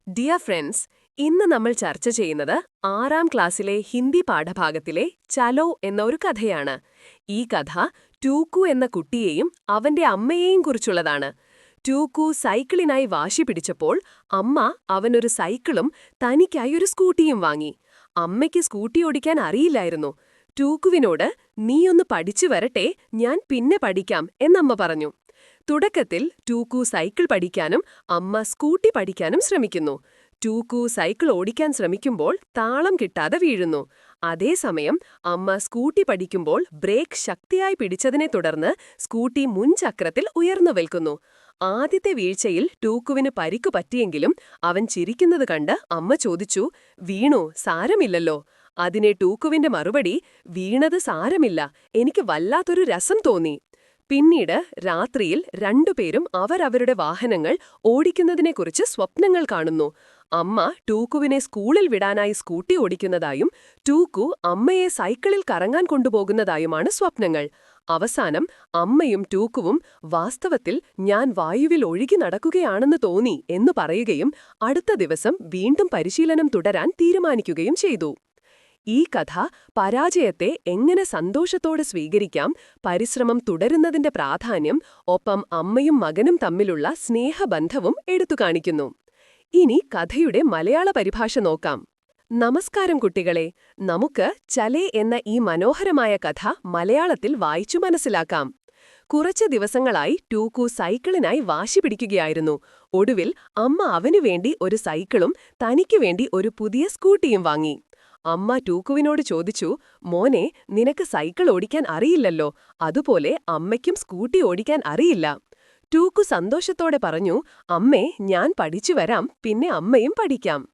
Dear friends, ഇന്ന് നമ്മൾ ചർച്ച ചെയ്യുന്നത് 6ാം ക്ലാസ്സിലെ ഹിന്ദി പാഠഭാഗത്തിലെ ചലോ എന്ന ഒരു കഥയാണ്. ഈ കഥ ടൂക്കു എന്ന കുട്ടിയെയും അവന്റെ അമ്മയെയും കുറിച്ചുള്ളതാണ്. ടൂക്കു സൈക്കിളിനായി വാശി പിടിച്ചപ്പോൾ അമ്മ അവനൊരു സൈക്കിളും തനിക്കായി ഒരു സ്കൂട്ടിയും വാങ്ങി. അമ്മയ്ക്ക് സ്കൂട്ടി ഓടിക്കാൻ അറിയില്ലായിരുന്നു. ടൂക്കുവിനോട് "നീയൊന്ന് പഠിച്ചു വരട്ടെ, ഞാൻ പിന്നെ പഠിക്കാം" എന്നമ്മ പറഞ്ഞു. തുടക്കത്തിൽ ടൂക്കു സൈക്കിൾ പഠിക്കാനും അമ്മ സ്കൂട്ടി പഠിക്കാനും ശ്രമിക്കുന്നു. ടൂക്കു സൈക്കിൾ ഓടിക്കാൻ ശ്രമിക്കുമ്പോൾ താളം കിട്ടാതെ വീഴുന്നു. അതേസമയം അമ്മ സ്കൂട്ടി പഠിക്കുമ്പോൾ ബ്രേക്ക് ശക്തിയായി പിടിച്ചതിനെ തുടർന്ന് സ്കൂട്ടി മുൻചക്രത്തിൽ ഉയർന്നു നിൽക്കുന്നു. ആദ്യത്തെ വീഴ്ചയിൽ ടൂക്കുവിന് പരിക്കു പറ്റിയെങ്കിലും അവൻ ചിരിക്കുന്നത് കണ്ട് അമ്മ ചോദിച്ചു, "വീണു, സാരമില്ലല്ലോ?" അതിനെ ടൂക്കുവിന്റെ മറുപടി, "വീണത് സാരമില്ല, എനിക്ക് വല്ലാത്തൊരു രസം തോന്നി." പിന്നീട് രാത്രിയിൽ രണ്ടുപേരും അവരവരുടെ വാഹനങ്ങൾ ഓടിക്കുന്നതിനെക്കുറിച്ച് സ്വപ്നങ്ങൾ കാണുന്നു. അമ്മ ടൂക്കുവിനെ സ്കൂളിൽ വിടാനായി സ്കൂട്ടി ഓടിക്കുന്നതായും ടൂക്കു അമ്മയെ സൈക്കിളിൽ കറങ്ങാൻ കൊണ്ടുപോകുന്നതായുമാണ് സ്വപ്നങ്ങൾ. അവസാനം അമ്മയും ടൂക്കുവും "വാസ്തവത്തിൽ ഞാൻ വായുവിൽ ഒഴുകി നടക്കുകയാണെന്ന് തോന്നി" എന്നു പറയുകയും അടുത്ത ദിവസം വീണ്ടും പരിശീലനം തുടരാൻ തീരുമാനിക്കുകയും ചെയ്തു. ഈ കഥ പരാജയത്തെ എങ്ങനെ സന്തോഷത്തോടെ സ്വീകരിക്കാം, പരിശ്രമം തുടരുന്നതിന്റെ പ്രാധാന്യം, ഒപ്പം അമ്മയും മകനും തമ്മിലുള്ള സ്നേഹബന്ധവും എടുത്തുകാണിക്കുന്നു. ഇനി കഥയുടെ മലയാള പരിഭാഷ നോക്കാം. നമസ്കാരം കുട്ടികളെ, നമുക്ക് ചലേ എന്ന ഈ മനോഹരമായ കഥ മലയാളത്തിൽ വായിച്ചു മനസ്സിലാക്കാം. കുറച്ച് ദിവസങ്ങളായി ടൂക്കു സൈക്കിളിനായി വാശി പിടിക്കുകയായിരുന്നു. ഒടുവിൽ അമ്മ അവനുവേണ്ടി ഒരു സൈക്കിളും തനിക്കുവേണ്ടി ഒരു പുതിയ സ്കൂട്ടിയും വാങ്ങി. അമ്മ ടൂക്കുവിനോട് ചോദിച്ചു, "മോനെ, നിനക്ക് സൈക്കിൾ ഓടിക്കാൻ അറിയില്ലല്ലോ, അതുപോലെ അമ്മയ്ക്കും സ്കൂട്ടി ഓടിക്കാൻ അറിയില്ല." ടൂക്കു സന്തോഷത്തോടെ പറഞ്ഞു, "അമ്മേ, ഞാൻ പഠിച്ചു വരാം, പിന്നെ അമ്മയും പഠിക്കാം."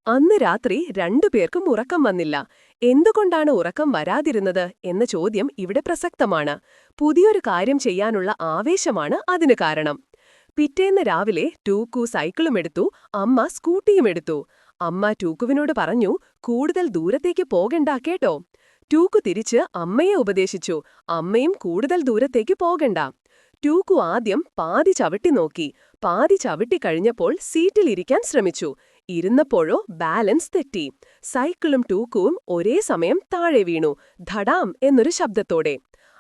അന്ന് രാത്രി രണ്ടുപേർക്കും ഉറക്കം വന്നില്ല. എന്തുകൊണ്ടാണ് ഉറക്കം വരാതിരുന്നത് എന്ന ചോദ്യം ഇവിടെ പ്രസക്തമാണ്. പുതിയൊരു കാര്യം ചെയ്യാനുള്ള ആവേശമാണ് അതിന് കാരണം. പിറ്റേന്ന് രാവിലെ ടൂക്കു സൈക്കിളുമെടുത്തു, അമ്മ സ്കൂട്ടിയുമെടുത്തു. അമ്മ ടൂക്കുവിനോട് പറഞ്ഞു, "കൂടുതൽ ദൂരത്തേക്ക് പോകണ്ട കേട്ടോ." ടൂക്കു തിരിച്ച് അമ്മയെ ഉപദേശിച്ചു, "അമ്മയും കൂടുതൽ ദൂരത്തേക്ക് പോകണ്ട." ടൂക്കു ആദ്യം പാതി ചവിട്ടി നോക്കി. പാതി ചവിട്ടിക്കഴിഞ്ഞപ്പോൾ സീറ്റിലിരിക്കാൻ ശ്രമിച്ചു. ഇരുന്നപ്പോഴോ ബാലൻസ് തെറ്റി. സൈക്കിളും ടൂക്കുവും ഒരേ സമയം താഴെ വീണു, ധടാം എന്നൊരു ശബ്ദത്തോടെ.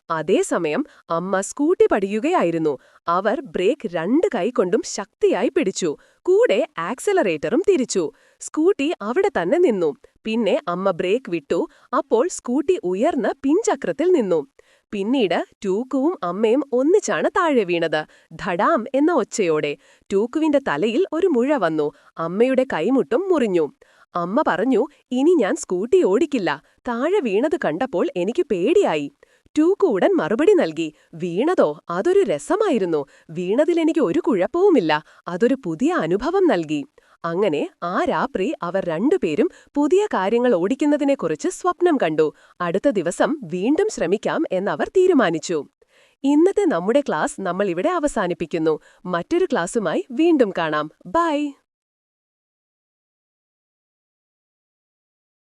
അതേസമയം അമ്മ സ്കൂട്ടി പഠിക്കുകയായിരുന്നു. അവർ ബ്രേക്ക് രണ്ട് കൈകൊണ്ടും ശക്തിയായി പിടിച്ചു, കൂടെ ആക്സലറേറ്ററും തിരിച്ചു. സ്കൂട്ടി അവിടെ തന്നെ നിന്നു. പിന്നെ അമ്മ ബ്രേക്ക് വിട്ടു. അപ്പോൾ സ്കൂട്ടി ഉയർന്ന് പിൻചക്രത്തിൽ നിന്നു. പിന്നീട് ടൂക്കുവും അമ്മയും ഒന്നിച്ചാണ് താഴെ വീണത്, ധടാം എന്ന ഒച്ചയോടെ. ടൂക്കുവിന്റെ തലയിൽ ഒരു മുഴ വന്നു. അമ്മയുടെ കൈമുട്ടും മുറിഞ്ഞു. അമ്മ പറഞ്ഞു, "ഇനി ഞാൻ സ്കൂട്ടി ഓടിക്കില്ല. താഴെ വീണത് കണ്ടപ്പോൾ എനിക്ക് പേടിയായി." ടൂക്കു ഉടൻ മറുപടി നൽകി, "വീണതോ? അതൊരു രസമായിരുന്നു. വീണതിലെനിക്ക് ഒരു കുഴപ്പവുമില്ല. അതൊരു പുതിയ അനുഭവം നൽകി." അങ്ങനെ ആ രാത്രി അവർ രണ്ടുപേരും പുതിയ കാര്യങ്ങൾ ഓടിക്കുന്നതിനെക്കുറിച്ച് സ്വപ്നം കണ്ടു. അടുത്ത ദിവസം വീണ്ടും ശ്രമിക്കാം എന്നവർ തീരുമാനിച്ചു. ഇന്നത്തെ നമ്മുടെ ക്ലാസ് നമ്മൾ ഇവിടെ അവസാനിപ്പിക്കുന്നു. മറ്റൊരു ക്ലാസ്സുമായി വീണ്ടും കാണാം. ബൈ.